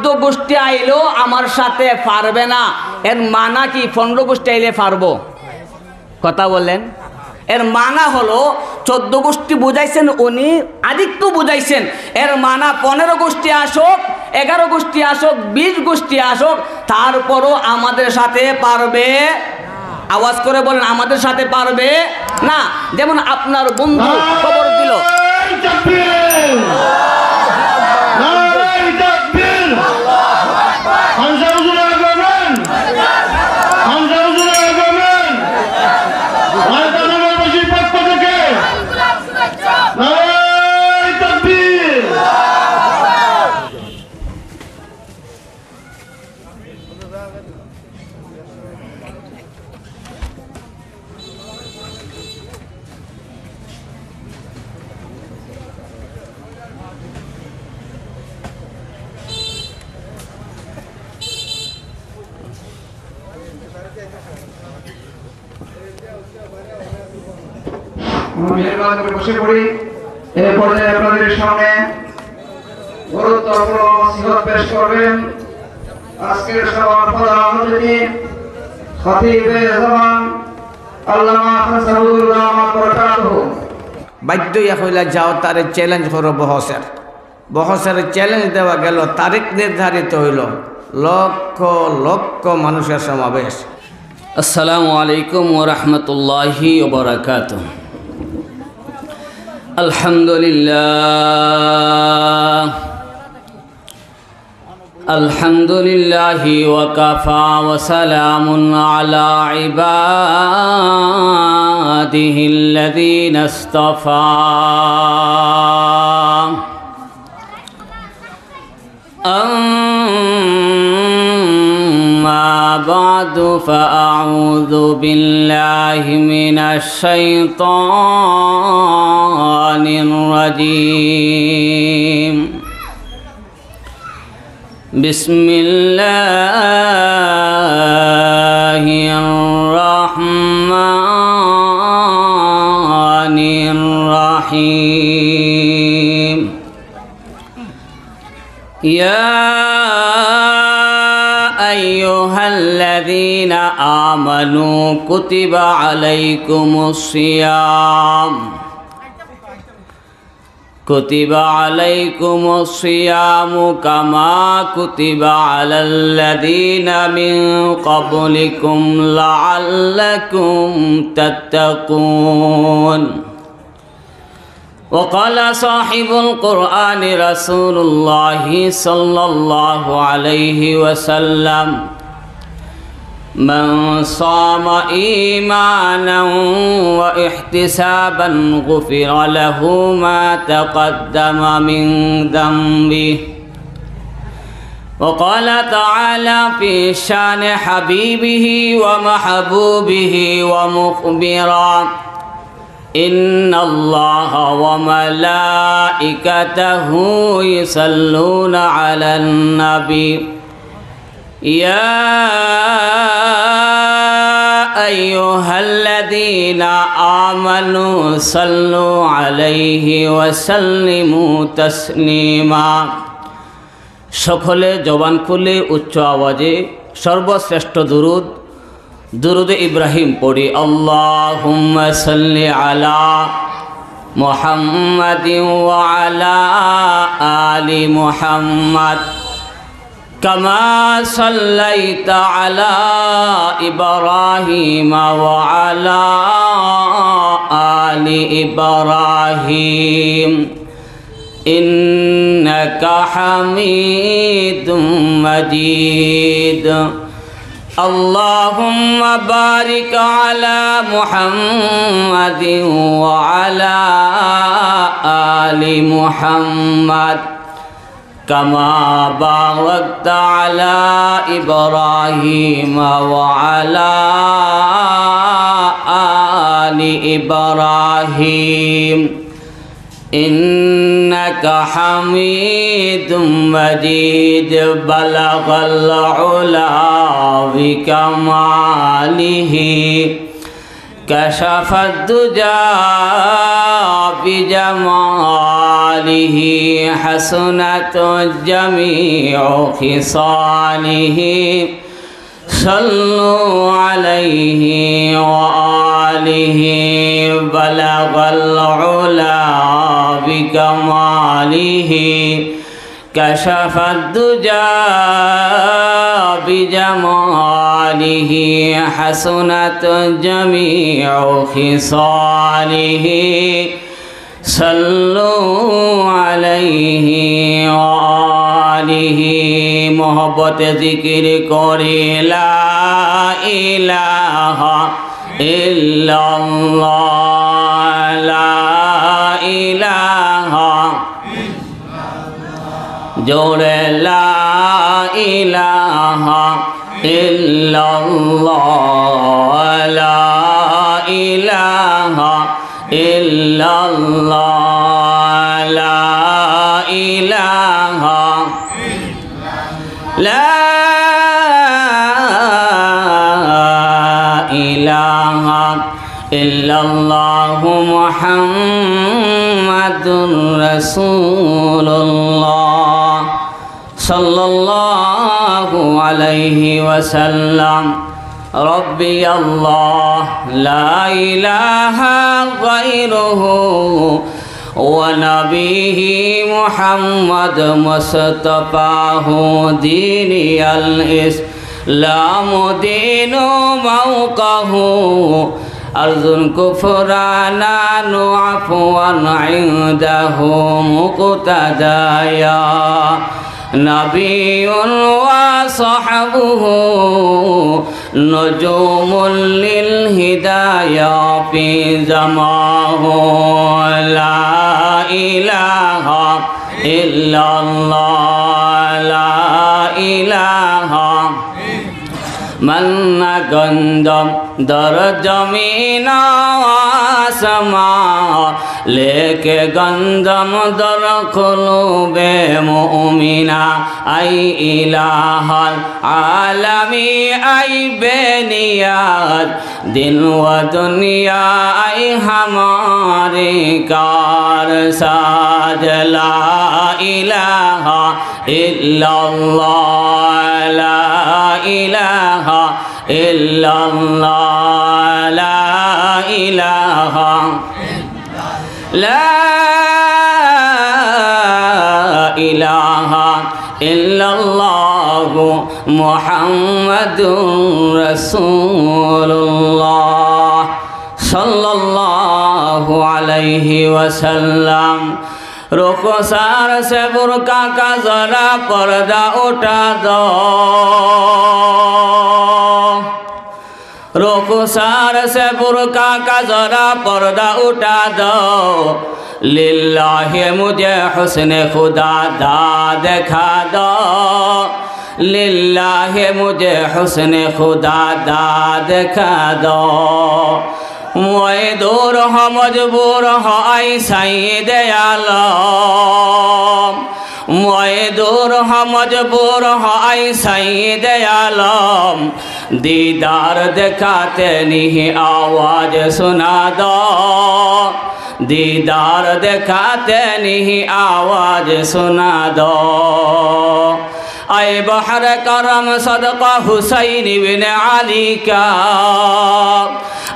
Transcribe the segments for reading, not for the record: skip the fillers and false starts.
14 গোষ্ঠী আইলেও আমার সাথে পারবে না, এর মানা কি 15 গোষ্ঠী আইলে পারবো? কথা বলেন। এর মানা হলো 14 গোষ্ঠী বুঝাইছেন উনি, আদিত্য বুঝাইছেন, এর মানা 15 গোষ্ঠী আসুক, 11 গোষ্ঠী আসুক, 20 গোষ্ঠী আসুক, তারপরও আমাদের সাথে পারবে। আওয়াজ করে বলেন, আমাদের সাথে পারবে না। যেমন আপনার বন্ধু খবর দিল, বসে পড়ি। এরপরে আপনাদের সামনে গুরুত্বপূর্ণ নসিহত পেশ করবেন আজকের সভার প্রধান অতিথি খতিবে জামান আল্লামা হাসানুল্লাহ মাবরাকাতুহু। বাধ্য ইয়া হইলা যাও তারে চ্যালেঞ্জ করো বহসের চ্যালেঞ্জ দেওয়া গেল, তারিখ নির্ধারিত হইল, লক্ষ লক্ষ মানুষের সমাবেশ। আসসালামু আলাইকুম ওয়া রাহমাতুল্লাহি ওয়া বারাকাতুহু। আলহামদুলিল্লাহি ওয়া কাফা ওয়া সালামুন আলা ইবাদিহিল্লাযীনা ইসতাফা। আম্মা বা'দু ফাআউযু বিল্লাহি মিনাশ শাইতানির রাজীম। বিসমিল্লাহির রহমানির রহিম। ইয়া আইয়ুহাল্লাযীনা আমানু কুতিবা আলাইকুমুস সিয়াম কুতিবা আলাইকুমুস সিয়ামু কামা কুতিবা আলাল্লাযীনা মিন ক্বাবলিকুম লাআল্লাকুম তাত্তাকুন। وقال صاحب القرآن رسول الله صلى الله عليه وسلم من صام إيمانا واحتسابا غفر له ما تقدم من ذنبه. وقال تعالى في شان حبيبه ومحبوبه ومخبرا إن الله وملائكته يصلون على النبي يا أيها الذين آمنوا صلوا عليه وسلموا تسليما। সকলে জবান খুলে উচ্চ আওয়াজে সর্বশ্রেষ্ঠ দুরুদ ইব্রাহিম পড়ি। আল্লাহুম্মা সাল্লি আলা মুহাম্মাদিন ওয়া আলা আলি মুহাম্মাদ কামা সাল্লাইতা আলা ইব্রাহিম ওয়া আলা আলি ইব্রাহিম ইন্নাকা হামিদুম মাজিদ। اللهم بارك على محمد وعلى آل محمد كما باركت على إبراهيم وعلى آل إبراهيم إنك حميد مجيد بلغ العلا بكماله كشف الدجى بجماله آله حسنت جميع خصاله صلوا عليه وآله بلغ العلا بكماله كشف الدجى بجماله حسنت جميع خصاله صلوا عليه وآله محبت ذکر کری لا الہ الا اللہ لا الہ جوڑے لا الہ الا اللہ لا الہ الا اللہ لا الہ لا الہ الا اللہ محمد رسول اللہ صلی اللہ علیہ وسلم ربی اللہ لا الہ غیرہ ونبيه محمد مصطفاه ديني الإسلام دين موقه أرض كفرانا عفوا عنده مقتدايا نبي وصحبه نجوم للهداية في زماه لا إله إلا الله لا إله من گندم در زمین آسمان لیکے گندم در قلوب مومنہ ای الہ العالمی ای بنیاد دل و دنیا ای ہمارے کارساز لا الہ الا اللہ لا الہ الا اللہ لا الہ لا الہ الا اللہ محمد رسول اللہ صلی اللہ علیہ وسلم رخسار سے برقع کا ذرا پردہ اٹھا دو رخسار سے برقع کا ذرا پردہ اٹھا دو للہ مجھے حسن خدا دکھا دو للہ مجھے حسن خدا دکھا دو موئے دور ہو مجبور ہو اے سید عالم موئے دور ہو مجبور ہو اے سید عالم دیدار دکھاتے نہیں آواز سنا دو دیدار دکھاتے نہیں آواز سنا دو اے بحر کرم صدقہ حسین بن علی کا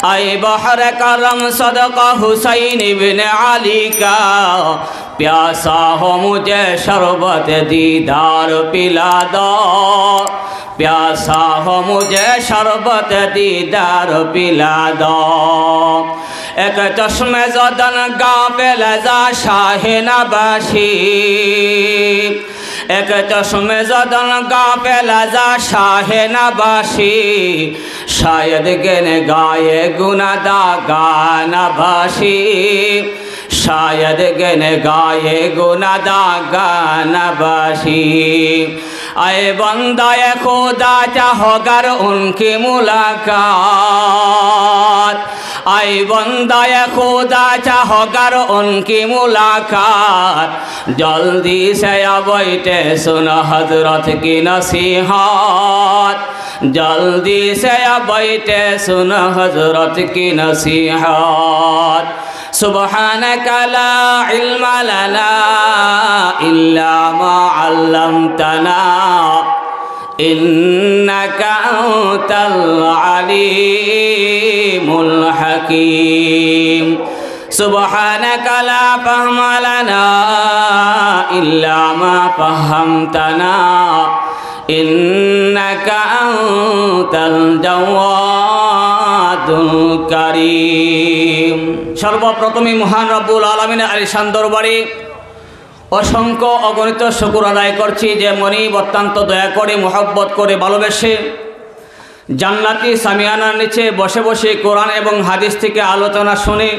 اے بحر کرم صدقہ حسین بن علی کا پیاسا ہو مجھے شربت دیدار پلا دو پیاسا ہو مجھے شربت دیدار پلا دو ایک چشم زدن گاں پہ لذا شاہ نباشی ایک چشم زدن گاں پہ لذا شاہ نباشی شاید گن گائے گنادا گانا باشی شاید گن گائے گنادا گانا باشی اے بندہ خدا چاہو گر ان کی ملاقات اے بندہ خدا چاہو گر ان کی ملاقات جلدی سے بیٹھے سن حضرت کی نصیحت جلدی سے بیٹھے سن حضرت کی نصیحت সুবহানাকা লা ইলমা লানা ইল্লা মা আল্লামতানা ইন্নাকা আনতাল আলিমুল হাকীম সুবহানাকা লা ফাহমা লানা ইল্লা মা ফাহামতানা ইন্নাকা আনতাল জাওয়াদুল কারীম। সর্বপ্রথমে মহান রব্বুল আলামিনের আলিশান দরবারে অসংখ্য অগণিত শুকর আদায় করছি, যে মনিব অত্যন্ত দয়া করে মহব্বত করে ভালোবেসে জান্নাতি সামিয়ানার নিচে বসে বসে কোরআন এবং হাদিস থেকে আলোচনা শুনে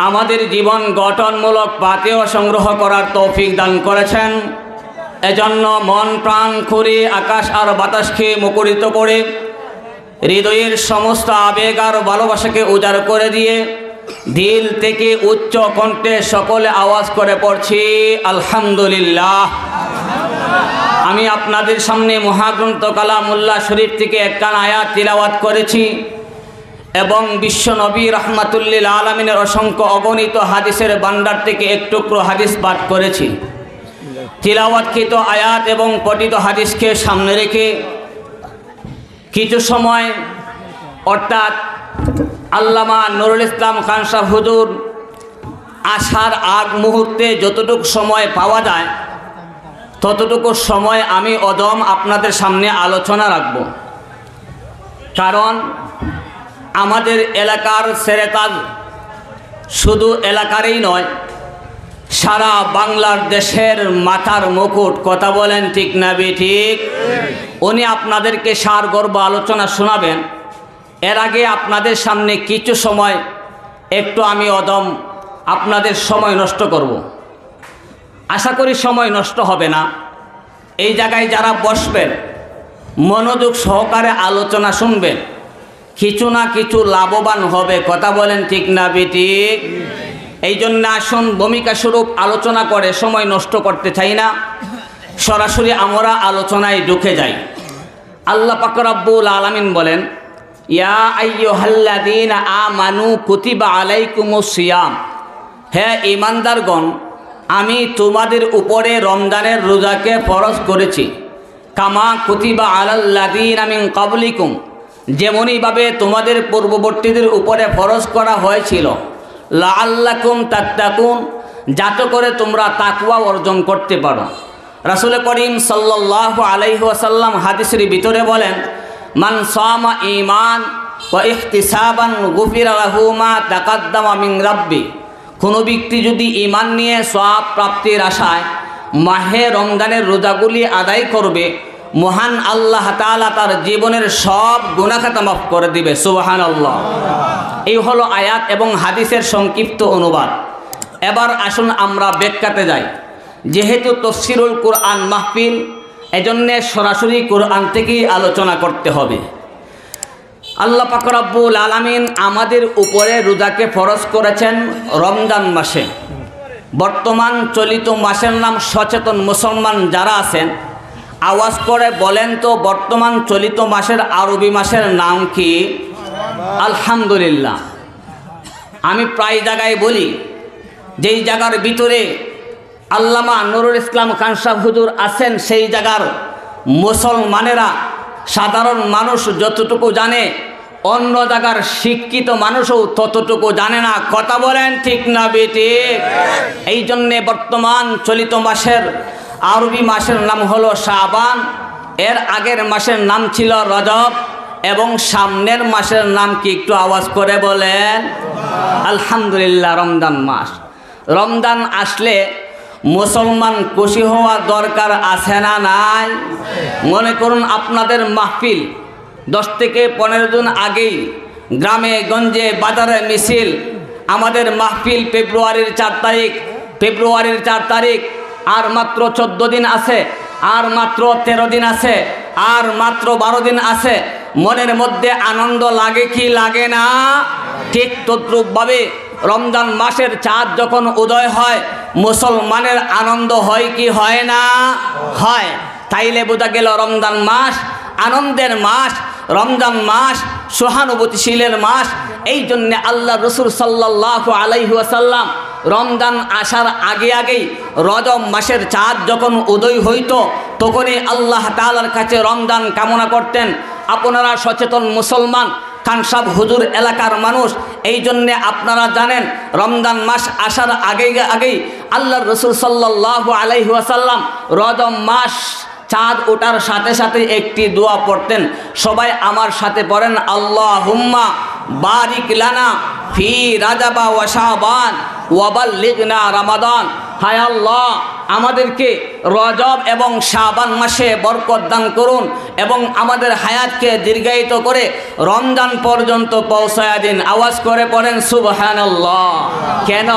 আমাদের জীবন গঠনমূলক পাথেয় সংগ্রহ করার তৌফিক দান করেছেন। এজন্য মন প্রাণ খুঁড়ে আকাশ আর বাতাসকে মুখরিত করে হৃদয়ের সমস্ত আবেগ আর ভালোবাসাকে উজাড় করে দিয়ে দিল থেকে উচ্চ কণ্ঠে সকলে আওয়াজ করে পড়ছি আলহামদুলিল্লাহ। আমি আপনাদের সামনে মহাগ্রন্থ কালামুল্লাহ শরীফ থেকে একখান আয়াত তিলাওয়াত করেছি এবং বিশ্ব নবী রহমাতুল্লিল আলমিনের অসংখ্য অগণিত হাদিসের ভান্ডার থেকে এক টুকরো হাদিস পাঠ করেছি। তিলাওয়াতকৃত আয়াত এবং পঠিত হাদিসকে সামনে রেখে কিছু সময় অর্থাৎ আল্লামা নুরুল ইসলাম খান সাহেব হুজুর আসার আগ মুহূর্তে যতটুকু সময় পাওয়া যায় ততটুকু সময় আমি অদম আপনাদের সামনে আলোচনা রাখব। কারণ আমাদের এলাকার সেরেতাজ শুধু এলাকারই নয়, সারা বাংলার দেশের মাথার মুকুট, কথা বলেন ঠিক না ঠিক? উনি আপনাদেরকে সারগর্ভ আলোচনা শোনাবেন। এর আগে আপনাদের সামনে কিছু সময় একটু আমি অদম আপনাদের সময় নষ্ট করব। আশা করি সময় নষ্ট হবে না। এই জায়গায় যারা বসবেন মনোযোগ সহকারে আলোচনা শুনবেন, কিছু না কিছু লাভবান হবে, কথা বলেন ঠিক না ঠিক? এই জন্য আসুন ভূমিকা স্বরূপ আলোচনা করে সময় নষ্ট করতে চাই না, সরাসরি আমরা আলোচনায় ঢুকে যাই। আল্লাহ পাক রব্বুল আলামিন বলেন, ইয়া আইয়ুহাল্লাযীনা আমানু কুতিবা আলাইকুমুস সিয়াম, হে ঈমানদারগণ আমি তোমাদের উপরে রমজানের রোজাকে ফরজ করেছি, কামা কুতিবা আলাল্লাযীনা মিন ক্বাবলিকুম, যেমনইভাবে তোমাদের পূর্ববর্তীদের উপরে ফরজ করা হয়েছিল, লাআল্লাকুম তাত্তাকুন, যাতে করে তোমরা তাকওয়া অর্জন করতে পারো। রাসূল করিম সাল্লাল্লাহু আলাইহি ওয়াসাল্লাম হাদিসের ভিতরে বলেন, মান সামা ঈমান ওয়া ইহতিসাবান গুফিরা লাহু মা তাকাদ্দামা মিন রাব্বি, কোনো ব্যক্তি যদি ঈমান নিয়ে সওয়াব প্রাপ্তির আশায় মাহে রমজানের রোজাগুলি আদায় করবে, মহান আল্লাহ তাআলা তার জীবনের সব গুনাহ খাতা মাফ করে দিবে। সুবহানাল্লাহ। এই হলো আয়াত এবং হাদিসের সংক্ষিপ্ত অনুবাদ। এবার আসুন আমরা ব্যাখ্যাতে যাই। যেহেতু তাফসীরুল কুরআন মাহফিল, এজন্যে সরাসরি কুরআন থেকেই আলোচনা করতে হবে। আল্লাহ পাক রব্বুল আলামিন আমাদের উপরে রোজাকে ফরজ করেছেন রমজান মাসে। বর্তমান চলিত মাসের নাম সচেতন মুসলমান যারা আছেন আওয়াজ করে বলেন তো, বর্তমান চলিত মাসের আরবি মাসের নাম কি? আলহামদুলিল্লাহ। আমি প্রায় জায়গায় বলি, যেই জায়গার ভিতরে আল্লামা নুরুল ইসলাম খান সাহেব হুজুর আছেন সেই জায়গার মুসলমানেরা, সাধারণ মানুষ যতটুকু জানে অন্য জায়গার শিক্ষিত মানুষও ততটুকু জানে না, কথা বলেন ঠিক না ঠিক? এই জন্যে বর্তমান চলিত মাসের আরবি মাসের নাম হলো শাবান, এর আগের মাসের নাম ছিল রজব এবং সামনের মাসের নাম কি একটু আওয়াজ করে বলেন? আলহামদুলিল্লাহ। রমজান মাস, রমজান আসলে মুসলমান খুশি হওয়া দরকার আছে না নাই? মনে করুন আপনাদের মাহফিল 10 থেকে 15 দিন আগেই গ্রামে গঞ্জে বাজারে মিছিল, আমাদের মাহফিল ফেব্রুয়ারির 4 তারিখ, ফেব্রুয়ারির 4 তারিখ, আর মাত্র 14 দিন আছে, আর মাত্র 13 দিন আছে, আর মাত্র 12 দিন আছে। মনের মধ্যে আনন্দ লাগে কি লাগে না? ঠিক তদ্রূপভাবে রমজান মাসের চাঁদ যখন উদয় হয় মুসলমানের আনন্দ হয় কি হয় না? হয়। তাইলে বোঝা গেল রমজান মাস আনন্দের মাস, রমজান মাস সহানুভূতিশীলের মাস। এই জন্যে আল্লাহ রসুল সাল্লাল্লাহু আলাইহি ওয়াসাল্লাম রমজান আসার আগেই রজব মাসের চাঁদ যখন উদয় হইত তখনই আল্লাহ তাআলার কাছে রমজান কামনা করতেন। আপনারা সচেতন মুসলমান, খানসাব হুজুর এলাকার মানুষ, এই জন্যে আপনারা জানেন রমজান মাস আসার আগেই আল্লাহ রসুল সাল্লাল্লাহু আলাইহি ওয়াসাল্লাম রজব মাস চাঁদ ওঠার সাথে সাথে একটি দোয়া পড়তেন। সবাই আমার সাথে পড়েন, আল্লাহুম্মা বারিক লানা ফি রাজাবা ওয়া শাবান ওয়া বাল্লিগনা রমাদান। হায় আল্লাহ, আমাদেরকে রজব এবং শাবান মাসে বরকত দান করুন এবং আমাদের হায়াতকে দীর্ঘায়িত করে রমজান পর্যন্ত পৌঁছায়া দিন। আওয়াজ করে পড়েন সুবহানাল্লাহ। কেন?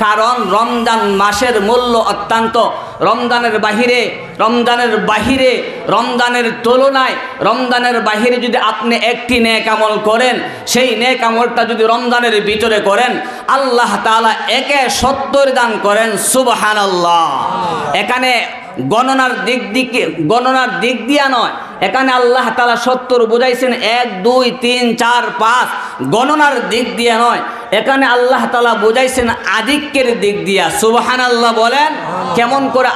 কারণ রমজান মাসের মূল্য অত্যন্ত। রমজানের বাহিরে রমজানের তুলনায় রমজানের বাহিরে যদি আপনি একটি নেক আমল করেন, সেই নেক আমলটা যদি রমজানের ভিতরে করেন, আল্লাহ তাআলা একে 70 দান করেন। সুবহানাল্লাহ। এখানে গণনার দিক দিয়া নয়, এখানে আল্লাহ তাআলা 70 বুঝাইছেন 1 2 3 4 5 গণনার দিক দিয়ে নয়, এখানে আল্লাহ তাআলা বুঝাইছেন আধিক্যের দিক দিয়া। সুবহানাল্লাহ বলেন। কেমন করে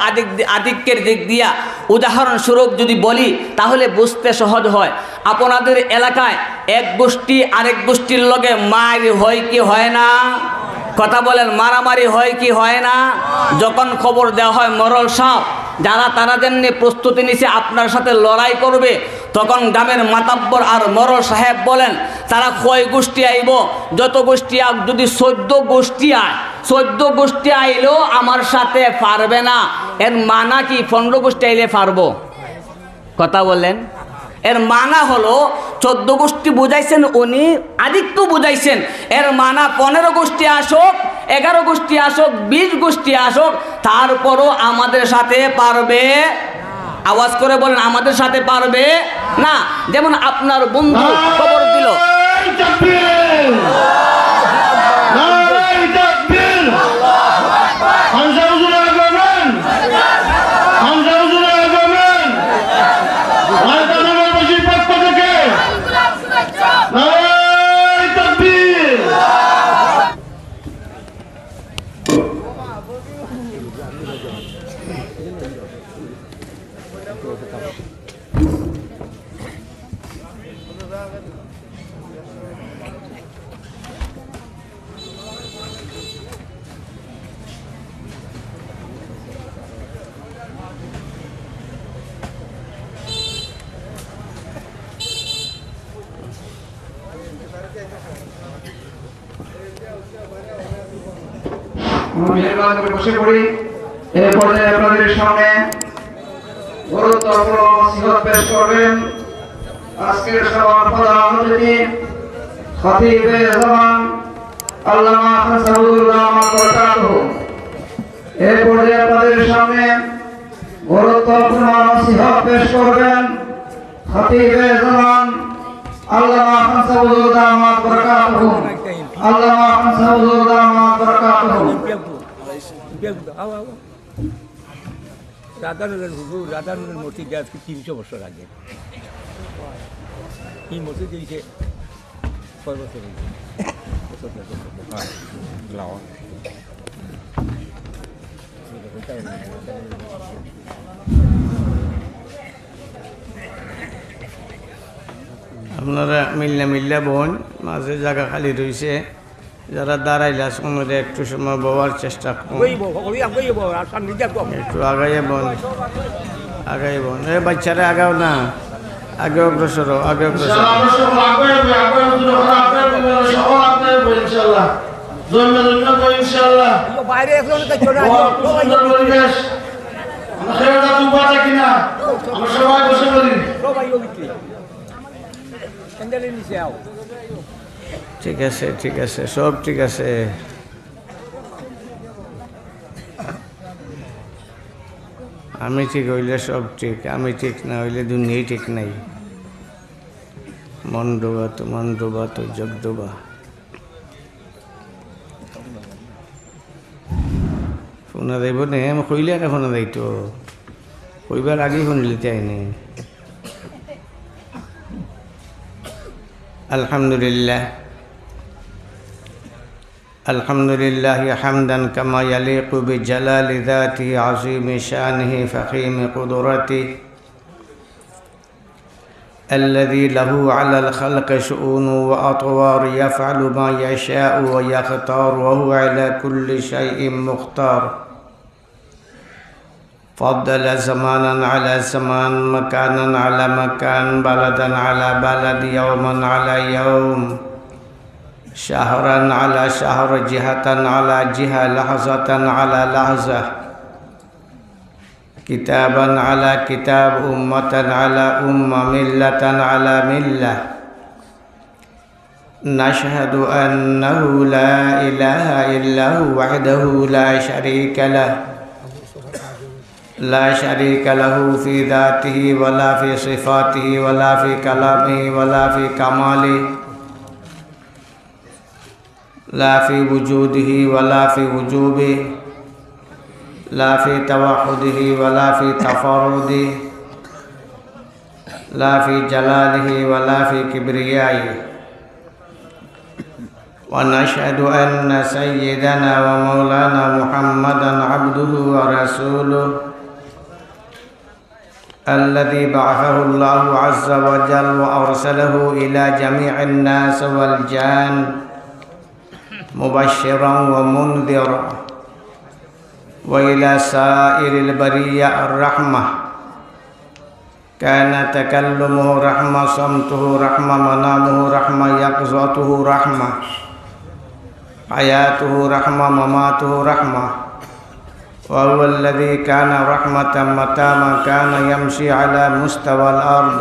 আধিক্যের দিক দিয়া? উদাহরণস্বরূপ যদি বলি তাহলে বুঝতে সহজ হয়। আপনাদের এলাকায় এক গোষ্ঠী আরেক গোষ্ঠীর লগে মার হয় কি হয় না? কথা বলেন, মারামারি হয় কি হয় না? যখন খবর দেওয়া হয় মরল সাপ, তারা যেমনি প্রস্তুতি নিছে আপনার সাথে লড়াই করবে, তখন গ্রামের মাতাব্বর আর মরল সাহেব বলেন তারা কয় গোষ্ঠী আইব? যত গোষ্ঠী যদি 14 গোষ্ঠী আয়, 14 গোষ্ঠী আইলেও আমার সাথে পারবে না। এর মানা কি 15 গোষ্ঠী আইলে পারবো? কথা বলেন। এর মানা হলো 14 গোষ্ঠী বুঝাইছেন উনি, আধিক্য বুঝাইছেন। এর মানা 15 গোষ্ঠী আসুক, 11 গোষ্ঠী আসুক, 20 গোষ্ঠী আসুক, তারপরও আমাদের সাথে পারবে। আওয়াজ করে বলেন, আমাদের সাথে পারবে না। যেমন আপনার বন্ধু খবর দিল, মেহরবানি করে বসে পড়ি। এই পর্যায়ে আপনাদের সামনে গুরুত্বপূর্ণ নসিহত পেশ করবেন আজকের সভার প্রধান অতিথি খতিবে জামান আল্লামা হাসানুল্লাহ মাকাতাহু। এই পর্যায়ে আপনাদের সামনে গুরুত্বপূর্ণ নসিহত পেশ করবেন খতিবে জামান আল্লামা হাসানুল্লাহ মাকাতাহু। আল্লামা হাসানুল্লাহ মাকাতাহু। রাধানগরের হুজুর, রাধানগরের মসজিদ আজকে 300 বছর আগে। এই মসজিদ দিয়েছে কয় বছর হয়েছে? আপনারা মিল্লা বোন, মাঝে জায়গা খালি রয়েছে, যারা দাঁড়াইলে সময় একটু সময় বওয়ার চেষ্টা করুন। একটু আগাইয়ে বোন, এ বাচ্চারা আগাও না, আগে অগ্রসর আগে অগ্রসর। ঠিক আছে, ঠিক আছে, সব ঠিক আছে। আমি ঠিক হইলে সব ঠিক, আমি ঠিক না হইলে দুনিয়াই ঠিক নাই। মন ডোবা তো জগ ডোবা। ফোনা দেব নে, আমি কইলে একটা ফোনা দেয়তো, কইবার আগেই ফোন লিতে আইনি। আলহামদুলিল্লাহ আলহামদুলিল্লাহ হামদান কামা ইয়ালিকু বিজালালি যাতিহি আযীমি শানিহি ফাখীমি কুদরাতিহি الذي له على الخلق شؤون وأطوار يفعل ما يشاء ويختار وهو على كل شيء مختار فضل زمانا على زمان مكانا على مكان بلدا على بلد يوما على يوم شهرا على شهر جهة على جهة لحظة على لحظة كتابا على كتاب أمة على أمة ملة على ملة نشهد أنه لا إله إلا هو وحده لا شريك له لا شريك له في ذاته ولا في صفاته ولا في كلامه ولا في كماله لا في وجوده ولا في وجوبه لا في توحده ولا في تفرده لا في جلاله ولا في كبريائه ونشهد أن سيدنا ومولانا محمدا عبده ورسوله الذي بعثه الله عز وجل وأرسله إلى جميع الناس والجان مبشرا ومنذرا وإلى سائر البرية الرحمة كان تكلمه رحمة صمته رحمة منامه رحمة يقظته رحمة حياته رحمة مماته رحمة وهو الذي كان رحمة متى ما كان يمشي على مستوى الأرض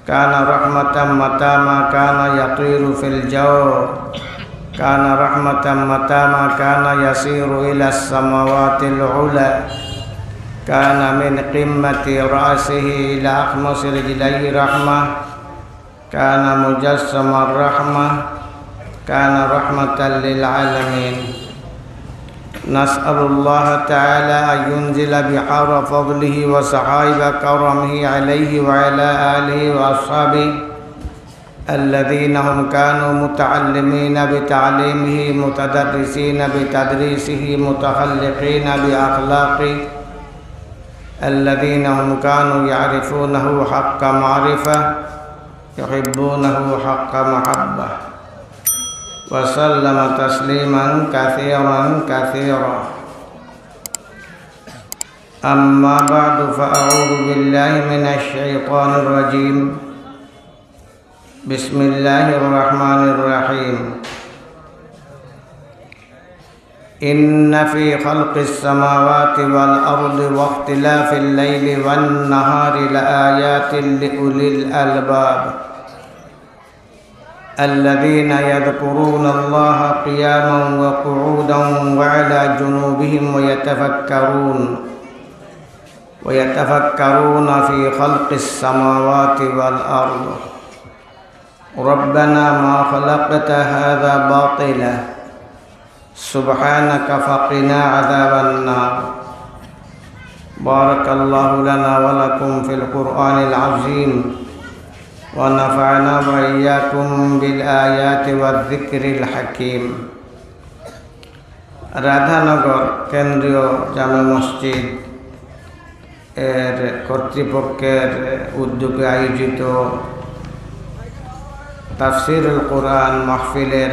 كان رحمة متى ما كان يطير في الجو كان رحمة متى ما كان يسير إلى السماوات العلى كان من قمة رأسه إلى أخمص رجليه رحمة كان مجسم الرحمة كان رحمة للعالمين نسأل الله تعالى أن ينزل بحار فضله وسحائب كرمه عليه وعلى آله وأصحابه الذين هم كانوا متعلمين بتعليمه متدرسين بتدريسه متخلقين بأخلاقه الذين هم كانوا يعرفونه حق معرفة يحبونه حق محبة وسلم تسليما كثيرا كثيرا أما بعد فأعوذ بالله من الشيطان الرجيم بسم الله الرحمن الرحيم إن في خلق السماوات والأرض واختلاف الليل والنهار لآيات لأولي الألباب الذين يذكرون الله قياما وقعودا وعلى جنوبهم ويتفكرون في خلق السماوات والأرض ربنا ما خلقت هذا باطلا سبحانك فقنا عذاب النار بارك الله لنا ولكم في القرآن العظيم ونفعنا وإياكم بالآيات والذكر الحكيم রাধানগর কেন্দ্রীয় জামে মসজিদ এর কর্তৃপক্ষের উদ্যোগে আয়োজিত তাফসীরুল কোরআন মাহফিলের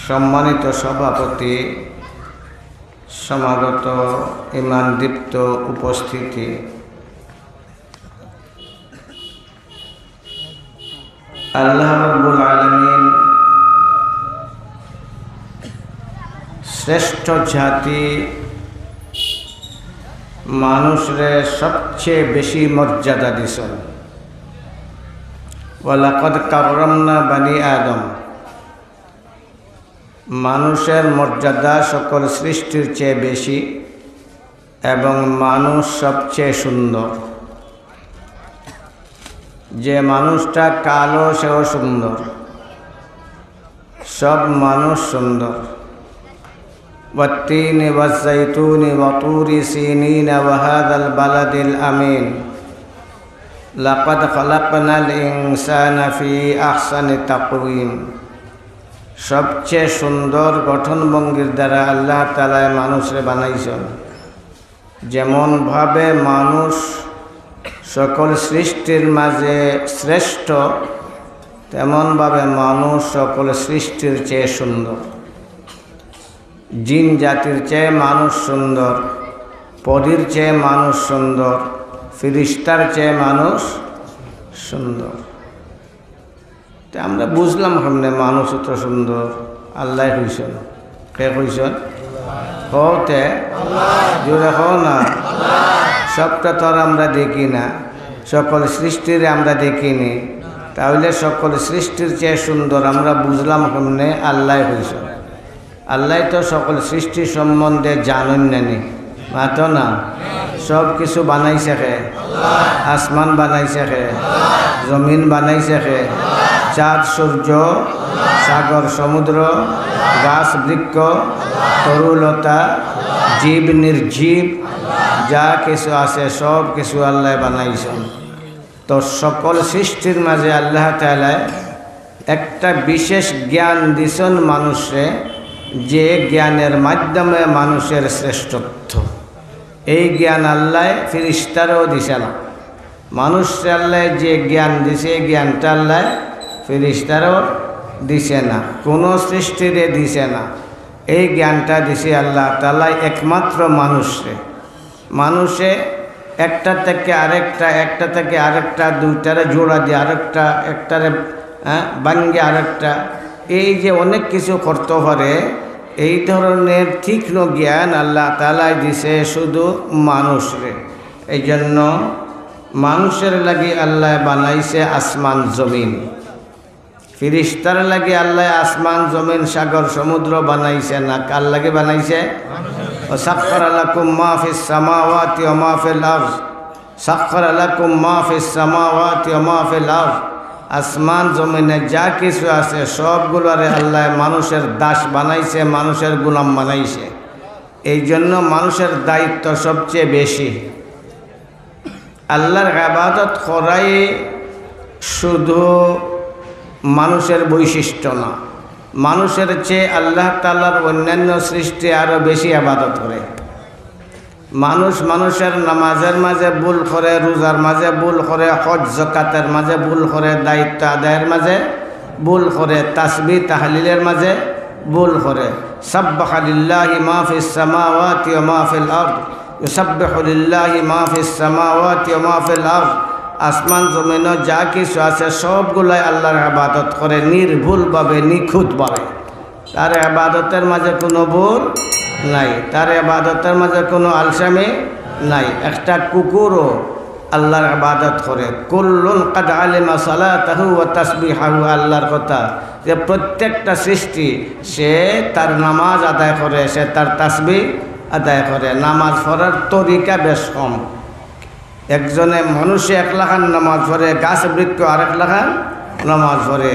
সম্মানিত সভাপতি সমাগত ইমানদীপ্ত উপস্থিতি আল্লাহ রাব্বুল আলামিন শ্রেষ্ঠ জাতি মানুষরে সবচেয়ে বেশি মর্যাদা দিছেন ওয়ালাকাদ কাররামনা বানি আদম মানুষের মর্যাদা সকল সৃষ্টির চেয়ে বেশি এবং মানুষ সবচেয়ে সুন্দর যে মানুষটা কালো সেও সুন্দর সব মানুষ সুন্দর والتين والزيتون وطور سينين وهذا البلد الأمين লাকাদ খালাকনাল ইনসানা ফি আহসানি তাকওয়িম। সবচেয়ে সুন্দর গঠনভঙ্গির দ্বারা আল্লাহ তাআলা মানুষরে বানাইছেন। যেমনভাবে মানুষ সকল সৃষ্টির মাঝে শ্রেষ্ঠ, তেমনভাবে মানুষ সকল সৃষ্টির চেয়ে সুন্দর। জিন জাতির চেয়ে মানুষ সুন্দর, পরীর চেয়ে মানুষ সুন্দর, ফিরিস্তার চেয়ে মানুষ সুন্দর। তা আমরা বুঝলাম কেমনে মানুষ তো সুন্দর? আল্লাহ হইছেন। কে হইছেন? হতে জোরে হও না। সবটা তো আর আমরা দেখি না, সকল সৃষ্টির আমরা দেখিনি। তাহলে সকল সৃষ্টির চেয়ে সুন্দর আমরা বুঝলাম কেমনে? আল্লাহ হইছেন। আল্লাহ তো সকল সৃষ্টি সম্বন্ধে জানেন নানি মাতো না। সব কিছু বানাইছে কে? আসমান বানাইছে কে? জমিন বানাইছে কে? চাঁদ সূর্য, সাগর সমুদ্র, গাছ বৃক্ষ, তরুলতা, জীব নির্জীব, যা কিছু আছে সব কিছু আল্লাহ বানাইছেন। তো সকল সৃষ্টির মাঝে আল্লাহ তাআলা একটা বিশেষ জ্ঞান দিছেন মানুষে, যে জ্ঞানের মাধ্যমে মানুষের শ্রেষ্ঠত্ব। এই জ্ঞান আল্লাহ ফিরিস্তারও দিছে না। মানুষকে আল্লাহ যে জ্ঞান দিছে, এই জ্ঞানটা আল্লাহ ফিরিস্তারও দিছে না, কোনো সৃষ্টিরে দিছে না। এই জ্ঞানটা দিছে আল্লাহ তাআলা একমাত্র মানুষে। মানুষে একটা থেকে আরেকটা দুইটারে জোড়া দিয়ে আরেকটা, একটারে ভাঙ্গে আরেকটা, এই যে অনেক কিছু করতে পারে, এই ধরনের তীক্ষ্ণ জ্ঞান আল্লাহ তাআলা দিছে শুধু মানুষরে। এই জন্য মানুষের লাগি আল্লাহ বানাইছে আসমান জমিন, ফিরিস্তার লাগি আল্লাহ আসমান জমিন সাগর সমুদ্র বানাইছে না। কার লাগে বানাইছে? সাখখারা লাকুম মা ফিস সামাওয়াতি ওয়া মা ফিল আরদ, সাখখারা লাকুম মা ফিস সামাওয়াতি ওয়া মা ফিল আরদ। আসমান জমিনে যা কিছু আছে সবগুলোরে আল্লাহ মানুষের দাস বানাইছে, মানুষের গোলাম বানাইছে। এই জন্য মানুষের দায়িত্ব সবচেয়ে বেশি। আল্লাহর ইবাদত করাই শুধু মানুষের বৈশিষ্ট্য না, মানুষের চেয়ে আল্লাহ তাআলার অন্যান্য সৃষ্টি আরও বেশি ইবাদত করে। মানুষের নামাজের মাঝে ভুল করে, রোজার মাঝে ভুল করে, হজ যাকাতের মাঝে ভুল করে, দায়িত্ব আদায়ের মাঝে ভুল করে, তাসবিহ তাহলিলের মাঝে ভুল করে। সাব্বাহা লিল্লাহি মা ফিস সামাওয়াতি ওয়া মা ফিল আরদ, ইউসাব্বিহু লিল্লাহি মা ফিস সামাওয়াতি ওয়া মা ফিল আরদ। আসমান জমিনে যা কিছু আছে সবগুলাই আল্লাহর ইবাদত করে নির্ভুলভাবে, নিখুঁতভাবে। তার ইবাদতের মাঝে কোনো ভুল নাই, তার ইবাদতের মাঝে কোনো আলসামি নাই। একটা কুকুরও আল্লাহর ইবাদত করে। কুল্লুন কাদ আলিমা সালাতাহু ওয়া তাসবিহাহু। আল্লাহর কথা যে প্রত্যেকটা সৃষ্টি সে তার নামাজ আদায় করে, সে তার তাসবিহ আদায় করে। নামাজ পড়ার তরিকা বেশ কম। একজনে মানুষে 1 লাখান নামাজ পড়ে, গাছ বৃক্ষ আরেক লাখান নামাজ পড়ে।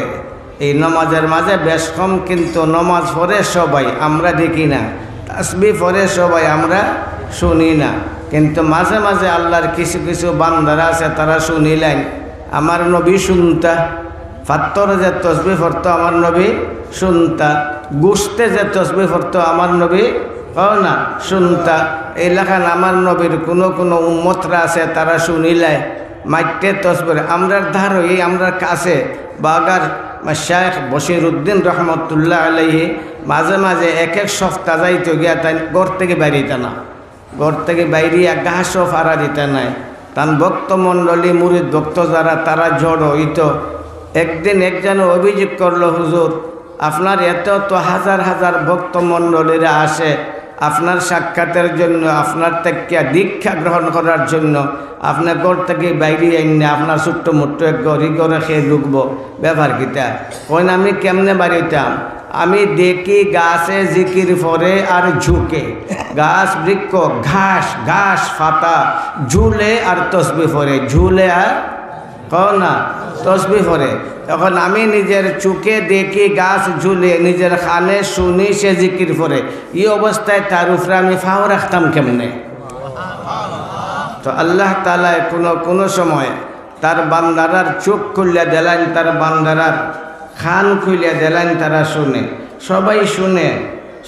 এই নামাজের মাঝে বেশ কম, কিন্তু নামাজ পড়ে সবাই, আমরা দেখি না। তাসবিহ পড়ে সবাই, আমরা শুনি না। কিন্তু মাঝে মাঝে আল্লাহর কিছু কিছু বান্দারা আছে, তারা শুনিলেন। আমার নবী শুনতা, ফাত্তরে যে তসবিহ পড়তো আমার নবী শুনতা, গুস্তে যে তসবিহ পড়তো আমার নবী না শুনতা। এই লেখান আমার নবীর কোনো উম্মতরা আছে, তারা শুনিলে মাইটে তসবিহ। আমরার ধারই, আমরার কাছে বাগার শায়েখ বশিরউদ্দিন রহমতুল্লাহ আলাইহি মাঝে মাঝে এক সপ্তাহ যাইতে গিয়া তাই ঘর থেকে বাইরিতে না, ঘর থেকে বাইরিয়া ঘাসও ফাড়া দিতে নাই। তান ভক্তমণ্ডলী মুরিদ ভক্ত যারা, তারা জড়ো হইত। একদিন একজন অভিযোগ করলো, হুজুর আপনার এত তো হাজার হাজার ভক্তমণ্ডলীরা আসে আপনার সাক্ষাতের জন্য, আপনার থেকে দীক্ষা গ্রহণ করার জন্য, আপনার ঘর থেকে বাইরে আইনে আপনার ছোট্ট মোট্ট এক ঘরে ঘরে খেয়ে ঢুকবো, ব্যাপার কিতা? কইন আমি কেমনে বাড়িতাম? আমি দেখি গাছে জিকির পরে আর ঝুঁকে, গাছ বৃক্ষ ঘাস পাতা ঝুলে আর তসবিহ পড়ে, ঝুলে আর না তসবিহ পড়ে। তখন আমি নিজের চোখে দেখি গাছ ঝুলে, নিজের কানে শুনি সে জিকির পড়ে। এই অবস্থায় তার উপরে আমি ফাও রাখতাম কেমনে? তো আল্লাহ তাআলা কোনো সময় তার বান্দারার চোখ খুলিয়া দিলেন, তার বান্দারার খান খুলিয়া দিলেন, তারা শুনে, সবাই শুনে,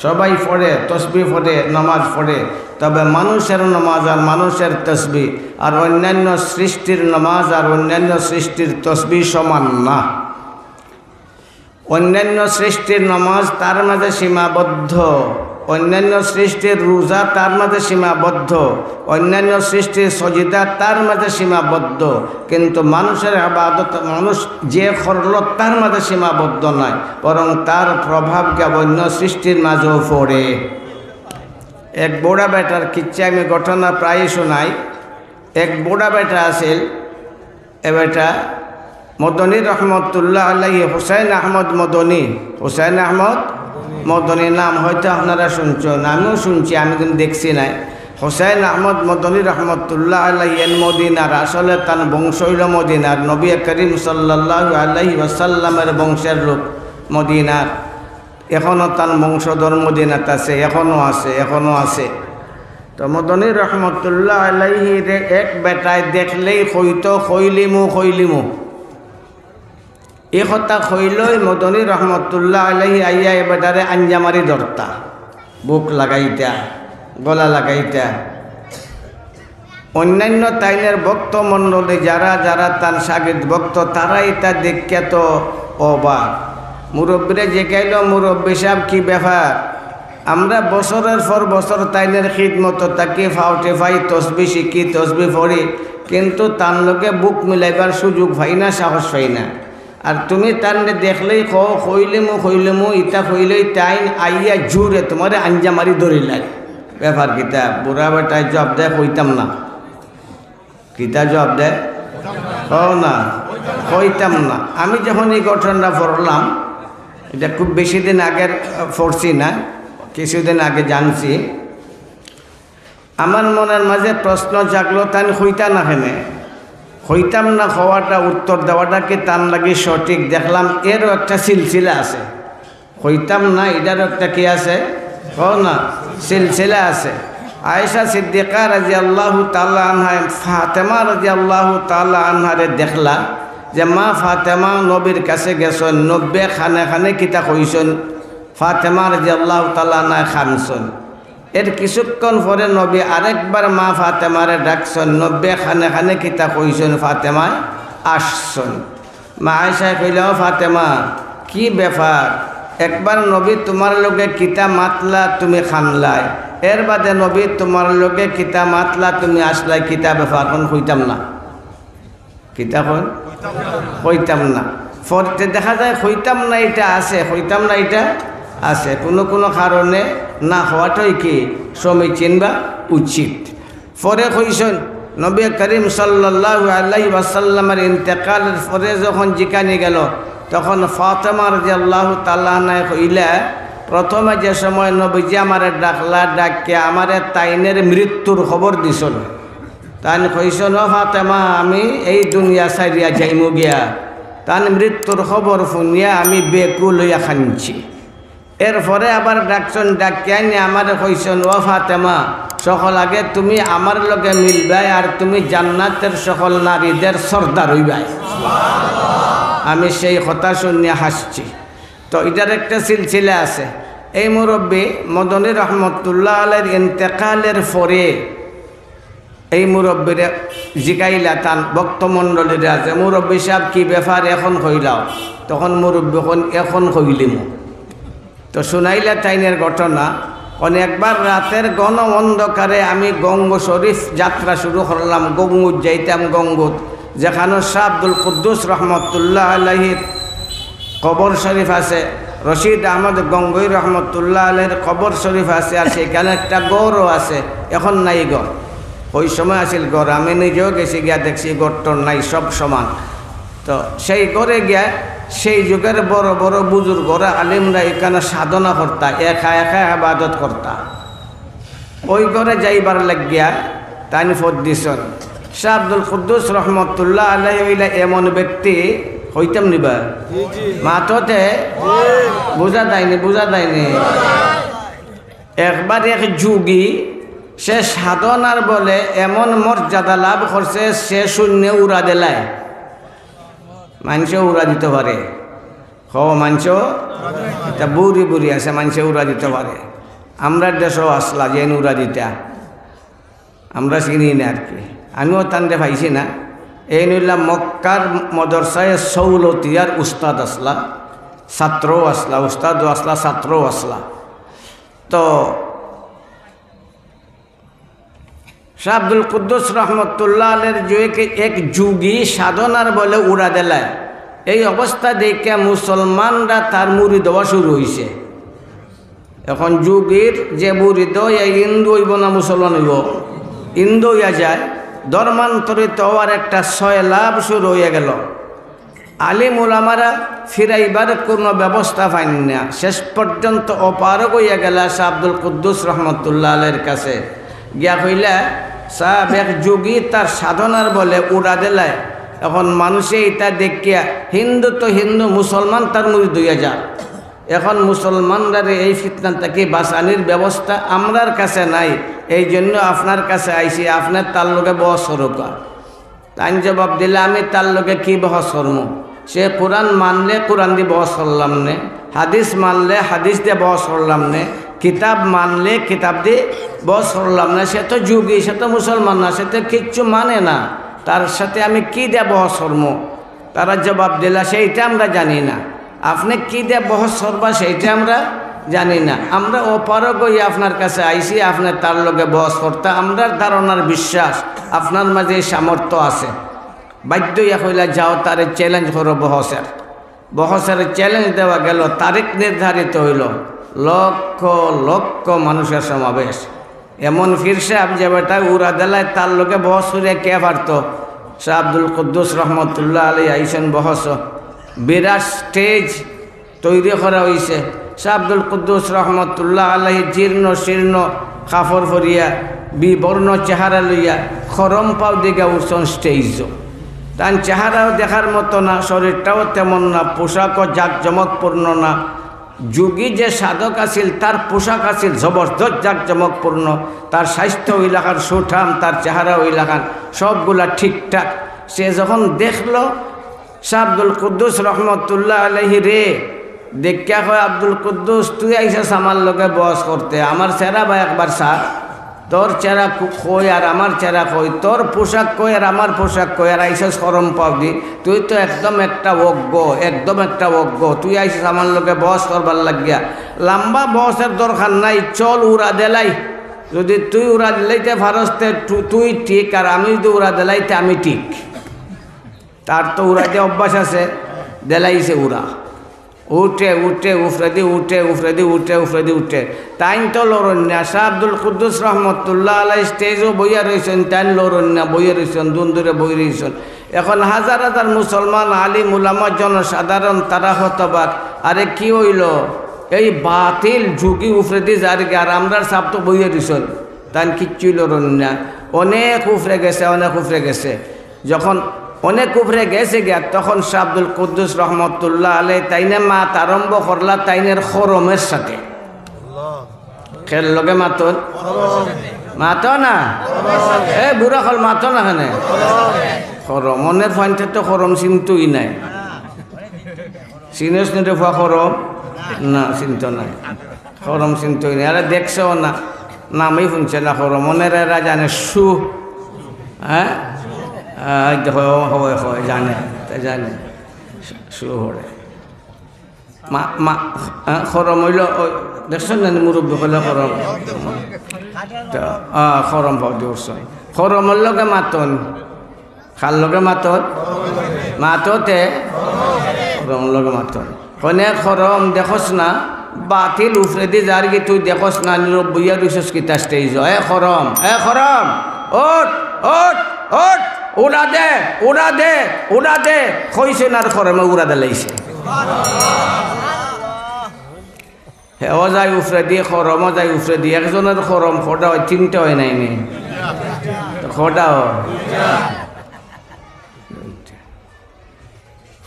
সবাই পড়ে, তসবিহ পড়ে, নামাজ পড়ে। তবে মানুষের নামাজ আর মানুষের তসবিহ আর অন্যান্য সৃষ্টির নামাজ আর অন্যান্য সৃষ্টির তসবিহ সমান না। অন্যান্য সৃষ্টির নামাজ তার মাঝে সীমাবদ্ধ, অন্যান্য সৃষ্টির রোজা তার মাঝে সীমাবদ্ধ, অন্যান্য সৃষ্টির সজিদা তার মাঝে সীমাবদ্ধ, কিন্তু মানুষের ইবাদত মানুষ যে করল তার মাঝে সীমাবদ্ধ নয়, বরং তার প্রভাবকে অন্য সৃষ্টির মাঝেও পড়ে। এক বুড়া বেটার কিচ্ছা আমি ঘটনা প্রায় শোনাই। এক বুড়া বেটা আছিল, এ বেটা মদনী রহমতুল্লাহ আলাইহি, হুসাইন আহমদ মদনী, হুসাইন আহমদ মদনী নাম হয়তো আপনারা শুনছেন, আমিও শুনছি, আমি কিন্তু দেখছি নাই। হুসাইন আহমদ মদনী রহমতুল্লাহ আলাইহি মদিনার, আসলে তার বংশ হইল মদিনার, নবী করিম সাল্লাল্লাহু আলাইহি ওয়াসাল্লামের বংশের লোক মদিনার। এখনও তার বংশধর মদিনাত আছে, এখনও আছে। তো মদনী রহমতুল্লাহ আলাইহি এক বেটায় দেখলেই হইতো খইলিমু এই কথা খইলই মদনী রহমতুল্লাহ আলাইহি আইয়া এ বেটারে আঞ্জামারি ধরতা, বুক লাগাইতা, গলা লাগাইতা। অন্যান্য তাইনের ভক্ত মণ্ডলী যারা যারা তার সাগিদ ভক্ত, তারাই তা দেখে তো অবাক। মুরব্বীরা যে খাইল, মুরব্বী সাহেব কি ব্যাপার? আমরা বছরের পর বছর তাইনের খিদমত তাকে ফাউটে ফাই তসবি শিখি, তসবি পড়ি, কিন্তু তার লোকে বুক মিলাইবার সুযোগ পাই না, সাহস পাই না। আর তুমি তার দেখলেই খইলিমু ইটা খইলেই তাইন আইয়া জুড়ে তোমার আঞ্জামারি ধরিলাই। ব্যাপার কিতা? বুড়া বেটায় জব দেয়, কইতাম না। কিতা জব দেয়? না, কইতাম না। আমি যখন এই ঘটনাটা পড়লাম, এটা খুব বেশি দিন আগের পড়ছি না, কিছুদিন আগে জানছি, আমার মনের মাঝে প্রশ্ন জাগলো, তাই হইতা না কেনে? হইতাম না হওয়াটা, উত্তর দেওয়াটা কি তার লাগে সঠিক? দেখলাম এরও একটা সিলসিলা আছে। হইতাম না এটারও একটা কি আছে? না, সিলসিলা আছে। আয়েশা সিদ্দিকা রাদিয়াল্লাহু তাআলা আনহা, ফাতেমা রাদিয়াল্লাহু তাআলা আনহারে দেখলা যে মা ফাতেমা নবীর কাছে গেছেন, নব্বে খানে খানে কিতা কইছেন, ফাতেমা রাদিয়াল্লাহু তাআলা আনহা খানছেন। এর কিছুক্ষণ পরে নবী আরেকবার মা ফাতেমারে ডাকছেন, নব্বে খানে খানে কিতা কইছেন, ফাতেমায় আসছেন। মা আয়েশায় কইল, ফাতেমা কি ব্যাপার? একবার নবী তোমার লোকে কিতা মাতলা, তুমি খানলাই, এর বাদে নবী তোমার লোকে কিতা মাতলা, তুমি আসলাই, কিতা ব্যাপার? কোন হইতাম না। কিতা হইতাম না। পরে দেখা যায় হইতাম না এটা আছে, হইতাম না এটা আছে, কোনো কারণে না হওয়াটাই কি সমীচীন বা উচিত। পরে কইছেন নবী করিম সাল্লাল্লাহু আলাইহি ওয়াসাল্লামের ইন্তেকালের পরে যখন জিকানি গেল, তখন ফাতেমা রাদিয়াল্লাহু তাআলা আনহা কইলা, প্রথমে যে সময় নবীজি আমারে ডাকলা, ডাকিয়া আমারে তাইনের মৃত্যুর খবর দিছিল। তাই কইছেন, ফাতেমা আমি এই দুনিয়া ছাড়িয়া যাইমু গিয়া, তার মৃত্যুর খবর শুনিয়া আমি বেকুল হইয়া খানছি। এরপরে আবার ডাকছেন, ডাকিয়া নিয়ে আমার কইছেন, ও ফাতেমা সকল আগে তুমি আমার লগে মিলবাই, আর তুমি জান্নাতের সকল নারীদের সর্দার হইবাই। আমি সেই কথা শুনিয়া হাসছি। তো এটার একটা সিলসিলা আছে। এই মুরব্বী মদনী রহমতুল্লাহ আলাইহির ইন্তেকালের পরে এই মুরব্বীরে জিগাইলা, তান ভক্তমণ্ডলীরা আছে, মুরব্বী সাহেব কি ব্যাপার এখন হইলাও? তখন মুরব্বী এখন হইলিমু। তো শুনাইলা তাইনের ঘটনা। অনেকবার রাতের ঘন অন্ধকারে আমি গঙ্গ শরীফ যাত্রা শুরু করলাম, গঙ্গুত যাইতাম, গঙ্গুত যেখানে শাহ আব্দুল কুদ্দুস রহমতুল্লাহ আলাইহির কবর শরীফ আছে, রশিদ আহমদ গঙ্গোই রহমতুল্লাহ আলাইহির কবর শরীফ আছে, আর সেখানে একটা গড়ও আছে, এখন নাই গড়। ওই সময় আসিল গড়, আমি নিজেও গেছি, গিয়া দেখছি গড়টর নাই, সব সমান। তো সেই গড়ে গিয়া সেই যুগের বড় বড় বুজুর্গরা আলিমরা এখানে সাধনা করতা, একা একা আবাদত করতা। ওই ঘরে যাইবার লাগিয়া তাই ফত দিছেন। শাহ আব্দুল কুদ্দুস রহমতুল্লাহ আলাইহি হইলা এমন ব্যক্তি, হইতাম নিবা মাথতে বুঝা দেয়নি। একবার এক যুগী, সে সাধনার বলে এমন মর্যাদা লাভ করছে, সে শূন্য উড়া দিলায়। মানুষও উড়া দিতে পারে। মানুষ এটা বুড়ি বুড়ি আছে, মানুষে উড়া দিতে পারে। আমরা দেশও আসলা যে উড়া দিতা আমরা চিনি না আর কি। আমিও তানতে পাইছি না। এই নইলাম মক্কার মদরসায় সৌলতিয়ার উস্তাদ আসলা, ছাত্রও আসলা, উস্তাদও আসলা, ছাত্রও আসলা। তো শাহ আব্দুল কুদ্দুস রহমতুল্লাহ আলের যে এক যুগী সাধনার বলে উড়া দেলায়, এই অবস্থা দেখে মুসলমানরা তার মুরিদ হওয়া শুরু হয়েছে। এখন যুগীর যে মুরিদ এই হিন্দু হইব না মুসলমান হইব, হিন্দু হইয়া যায়, ধর্মান্তরিত হওয়ার একটা সয়লাভ শুরু হয়ে গেল। আলিম উলামারা ফিরাইবার কোনো ব্যবস্থা পাইন না। শেষ পর্যন্ত অপারগ হইয়া গেল শাহ আব্দুল কুদ্দুস রহমতুল্লাহ আলের কাছে গিয়া কইলা, সাহেব এক যুগী তার সাধনার বলে উড়া দিলায়, এখন মানুষে এটা দেখিয়া হিন্দু তো হিন্দু, মুসলমান তার মুরিদ হইয়া যা। এখন মুসলমানরা এই ফিতনা থেকে বাঁচানির ব্যবস্থা আমরার কাছে নাই, এই জন্য আপনার কাছে আইসি, আপনার তার লোকে বহস করুকা। তাই জবাব দিলে, আমি তার লোকে কী বহস করবো? সে কোরআন মানলে কোরআন দিয়ে বহস করলাম নে, হাদিস মানলে হাদিস দিয়ে বহস করলাম নে, কিতাব মানলে কিতাব দিয়ে বহস করলাম না। সে তো যুগী, সে তো মুসলমান না, সে তো কিচ্ছু মানে না, তার সাথে আমি কী দিয়ে বহস করবো? তারা জবাব দিলা, সেইটা আমরা জানি না। আপনি কী দিয়ে বহস করবা সেইটা আমরা জানি না। আমরা অপারগ হয়ে আপনার কাছে আইসি, আপনার তার লোকে বহস করতে। আমরার ধারণার বিশ্বাস আপনার মাঝে সামর্থ্য আছে। বাধ্য ইয়া কইলা, যাও তারে চ্যালেঞ্জ করো বহসের। বহসের চ্যালেঞ্জ দেওয়া গেল, তারিখ নির্ধারিত হইল, লক্ষ লক্ষ মানুষের সমাবেশ। এমন ফিরছে আব যে বেটা উড়া দেলায় তার লোকে বহস করিয়া কে পারত? শাহ আব্দুল কুদ্দুস রহমতুল্লাহ আলী আইসেন বহস, বিরাট স্টেজ তৈরি করা হয়েছে। শাহ আব্দুল কুদ্দুস রহমতুল্লাহ আলাহি জীর্ণ শীর্ণ কাপড় পরিয়া বিবর্ণ চেহারা লইয়া খরম পাও দিকে উঠছেন স্টেজ। তার চেহারাও দেখার মতো না, শরীরটাও তেমন না, পোশাকও জাঁকজমকপূর্ণ না। যুগী যে সাধক আছিল তার পোশাক আছিল জবরদস্ত জাঁকজমকপূর্ণ, তার স্বাস্থ্য ওই লাখান সুঠাম, তার চেহারা ওই লাখান সবগুলা ঠিকঠাক। সে যখন দেখল শাহ আব্দুল কুদ্দুস রহমতুল্লাহ আলাইহি রে, দেখা হয়, আব্দুল কুদ্দুস তুই আইসা আমার লোকে বস করতে, আমার চেহারা বা একবার সার, তোর চেহারা কই আর আমার চেহারা কই, তোর পোশাক কই আর আমার পোশাক কই, আর আইসাস করম পাবি, তুই তো একদম একটা অজ্ঞ, একদম একটা অজ্ঞ, তুই আইসাস আমার লোকে বস করবার লাগিয়া। লম্বা বসের দরকার নাই, চল উড়া দেলাই। যদি তুই উড়া দিলাইতে ফারস্তে তুই ঠিক, আর আমি যদি উড়া দিলাইতে আমি ঠিক। তার তো উড়াতে অভ্যাস আছে, দেলাইছে উড়া, উঠে উঠে উফরেদি উঠে উফরেদি উঠে উফরেদি উঠে। তাইন তো লরণ্যা। শাহ আব্দুল কুদ্দুস রহমতুল্লাহ আলাই স্টেজও বইয়া রয়েছেন, তাইন লরণ্যা বইয়া রয়েছেন, দুন্দুরে বই রয়েছেন। এখন হাজার হাজার মুসলমান আলিম উলামা জনসাধারণ তারা হতবাক, আরে কি হইল? এই বাতিল ঝুঁকি উফরেদি যারকে, আর আমরার সাপ তো বইয়া রয়েছেন, তাইন কিচ্ছুই লরণ্যা। অনেক উফরে গেছে, অনেক উফরে গেছে। যখন অনেক উপরে গেছে গিয়া, তখন শাহ আব্দুল কুদ্দুস রহমতুল্লাহ আলাই তাইনে মাত আরম্ভ করলা তাইনের খরমের সাথে। খেল লগে মাতন মাত না, এ বুড়া খল মাত না, খানে খরম মনের ফাইনতে তো খরম চিনতই নাই। চিনস নিতে ফুয়া খরম না, চিন্ত নাই, খরম চিনতই নাই। আরে দেখছেও না, নামই শুনছে না খরম। মনের এরা জানে সু, হ্যাঁ হয় জানে, জানে সুহরে খরম হইল। দেখছেন না মুরব্বী হলে খরম, খরম পাও দিওস। খরমের লগে মাতন, খার লগে মাতন, মাততে খরম লগে মাতন। কনে খরম দেখস না, বাতিল উফরে দি যার কি তুই দেখস না, নিরব্বইয়া রইছস কিতা স্টেজ। এ খরম, এ খরম, ওঠ ওঠ ওঠ, উড়া দে উড়া দে উড়া দে, কইছে না খরমে উড়া দিলাইছে। হেও যায় উফরে দিয়ে, খরমও যায় উফরে দিয়ে। একজনের খরম খোটা হয়, তিনটে হয় নাই নি, খোটা হয়।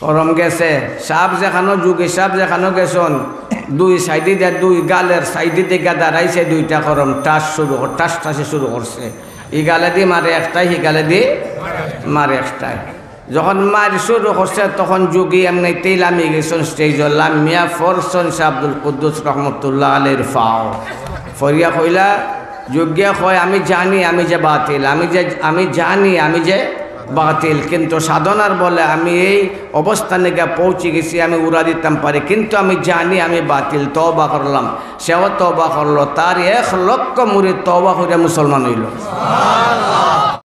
খরম গেছে, সাপ যেখানো যুগে সাপ যেখানো গেছন, দুই সাইডে দিয়ে, দুই গালের সাইডে দিকে দাঁড়াইছে দুইটা খরম, টাস শুরু টাস টাসে শুরু করছে। ই গালে দিয়ে মারে একটাই, হি গালে দিয়ে মারে একটাই। যখন মার শুরু করছে তখন যোগী এমনিতেই লামি গেছেন স্টেজ লামিয়া ফরসন শাহ আব্দুল কুদ্দুস রহমতুল্লাহ আলীর ফাও ফরিয়া কইলা যোগ্যা কয় আমি জানি আমি যে বাতিল আমি জানি আমি যে বাতিল কিন্তু সাধনার বলে আমি এই অবস্থানে গিয়ে পৌঁছে গেছি আমি উড়া দিতাম পারি কিন্তু আমি জানি আমি বাতিল তওবা করলাম সেও তওবা করলো তার 1 লক্ষ মুরিদ তওবা করে মুসলমান হইল